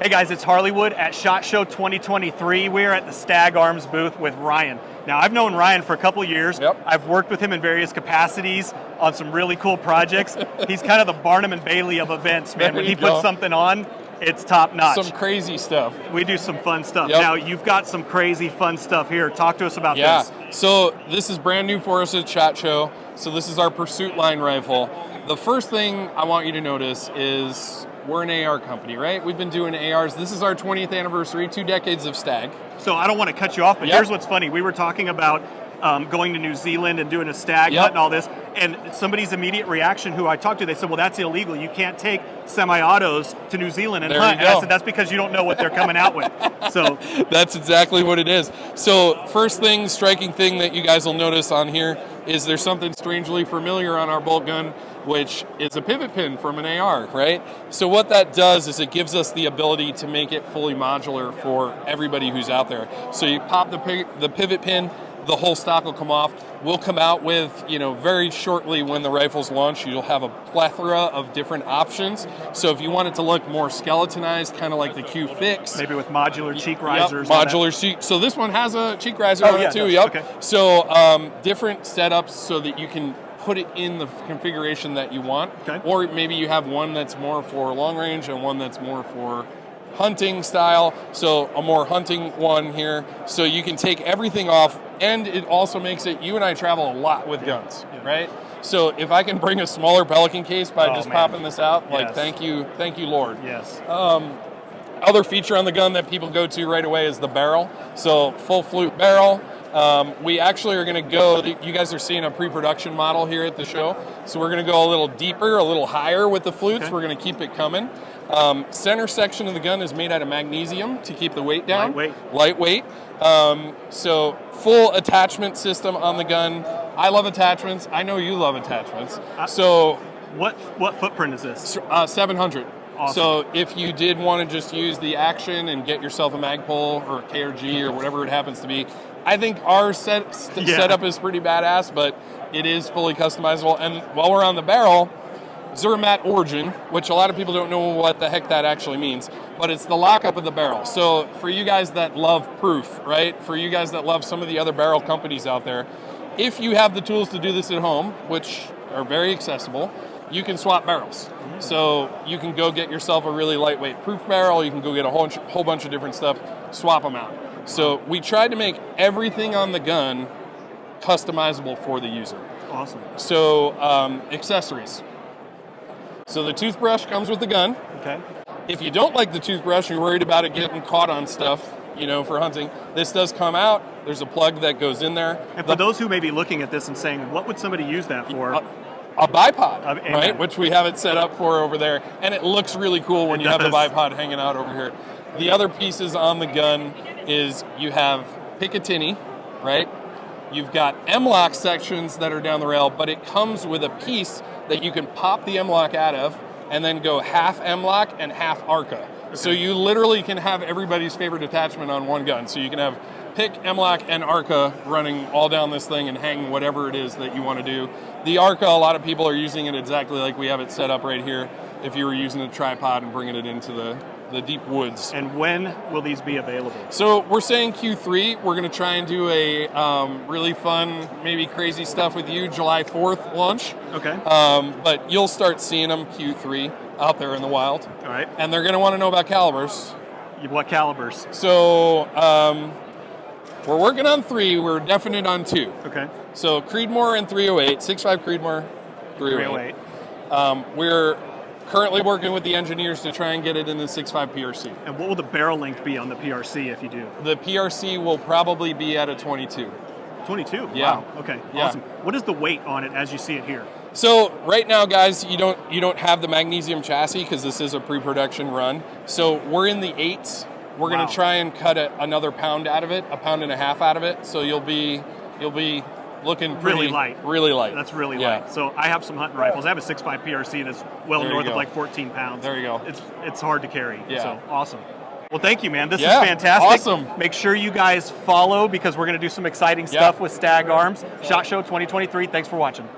Hey guys, it's HarleyWood at SHOT Show 2023. We're at the Stag Arms booth with Ryan. Now, I've known Ryan for a couple of years. Yep. I've worked with him in various capacities on some really cool projects. He's kind of the Barnum and Bailey of events, man. When he puts something on, it's top notch. Some crazy stuff. We do some fun stuff. Yep. Now, you've got some crazy fun stuff here. Talk to us about this. So this is brand new for us at SHOT Show. So this is our Pursuit Line rifle. The first thing I want you to notice is we're an AR company, right? We've been doing ARs. This is our 20th anniversary, 2 decades of Stag. So I don't want to cut you off, but here's what's funny. We were talking about going to New Zealand and doing a stag hunt and all this, and somebody's immediate reaction who I talked to, they said, well, that's illegal. You can't take semi-autos to New Zealand and hunt. And I said, that's because you don't know what they're coming out with. So that's exactly what it is. So first thing, striking thing that you guys will notice on here is there's something strangely familiar on our bolt gun, which is a pivot pin from an AR, right? So what that does is it gives us the ability to make it fully modular for everybody who's out there. So you pop the pivot pin, the whole stock will come off. We'll come out with, very shortly when the rifles launch, you'll have a plethora of different options. So if you want it to look more skeletonized, kind of like the Q Fix. Maybe with modular cheek risers. Modular seat. So this one has a cheek riser on it too. Okay. So different setups so that you can put it in the configuration that you want. Okay. Or maybe you have one that's more for long range and one that's more for hunting style. So a more hunting one here. So you can take everything off, and it also makes it, you and I travel a lot with guns, right? So if I can bring a smaller Pelican case by just popping this out, thank you, Lord. Yes. Other feature on the gun that people go to right away is the barrel. So full flute barrel. We actually are going to go, you guys are seeing a pre-production model here at the show, so we're going to go a little deeper, a little higher with the flutes. We're going to keep it coming. Center section of the gun is made out of magnesium to keep the weight down. Lightweight. So full attachment system on the gun. I love attachments. I know you love attachments. So what footprint is this? 700. Awesome. So if you did want to just use the action and get yourself a Magpul or KRG or whatever it happens to be, I think our setup is pretty badass, but it is fully customizable. And while we're on the barrel, Zermatt Origin, which a lot of people don't know what the heck that actually means, but it's the lockup of the barrel. So for you guys that love proof, right? For you guys that love some of the other barrel companies out there, if you have the tools to do this at home, which are very accessible, you can swap barrels. So you can go get yourself a really lightweight proof barrel, you can go get a whole bunch of different stuff, swap them out. So we tried to make everything on the gun customizable for the user. Awesome. So accessories. So the toothbrush comes with the gun. Okay. If you don't like the toothbrush, you're worried about it getting caught on stuff, for hunting, this does come out. There's a plug that goes in there. And for those who may be looking at this and saying, what would somebody use that for? A bipod, right? Which we have it set up for over there. And it looks really cool when you have the bipod hanging out over here. The other pieces on the gun is you have Picatinny, right? You've got M-lock sections that are down the rail, but it comes with a piece that you can pop the M-lock out of and then go half M-lock and half ARCA. Okay. So you literally can have everybody's favorite attachment on one gun. So you can have pick, M-lock, and ARCA running all down this thing and hang whatever it is that you want to do. The ARCA, a lot of people are using it exactly like we have it set up right here if you were using a tripod and bringing it into the deep woods. And when will these be available? So we're saying Q3. We're going to try and do a really fun, maybe crazy stuff with you, July 4th launch. Okay. But you'll start seeing them Q3 out there in the wild. All right. And they're going to want to know about calibers. What calibers? So we're working on 3. We're definite on 2. Okay. So Creedmoor and 308, 6.5 Creedmoor, 308. We're currently working with the engineers to try and get it in the 6.5 PRC. And what will the barrel length be on the PRC if you do? The PRC will probably be at a 22. 22? Yeah. Wow. Okay. Yeah. Awesome. What is the weight on it as you see it here? So right now, guys, you don't have the magnesium chassis because this is a pre-production run. So we're in the 8s. We're going to try and cut another pound out of it, 1.5 pounds out of it. So you'll be looking really light. Really light. That's really light. So I have some hunting rifles. I have a 6.5 PRC that's well north of like 14 pounds. There you go. It's hard to carry. Yeah. So awesome. Well, thank you, man. This is fantastic. Awesome. Make sure you guys follow because we're going to do some exciting stuff with Stag Arms. SHOT Show 2023. Thanks for watching.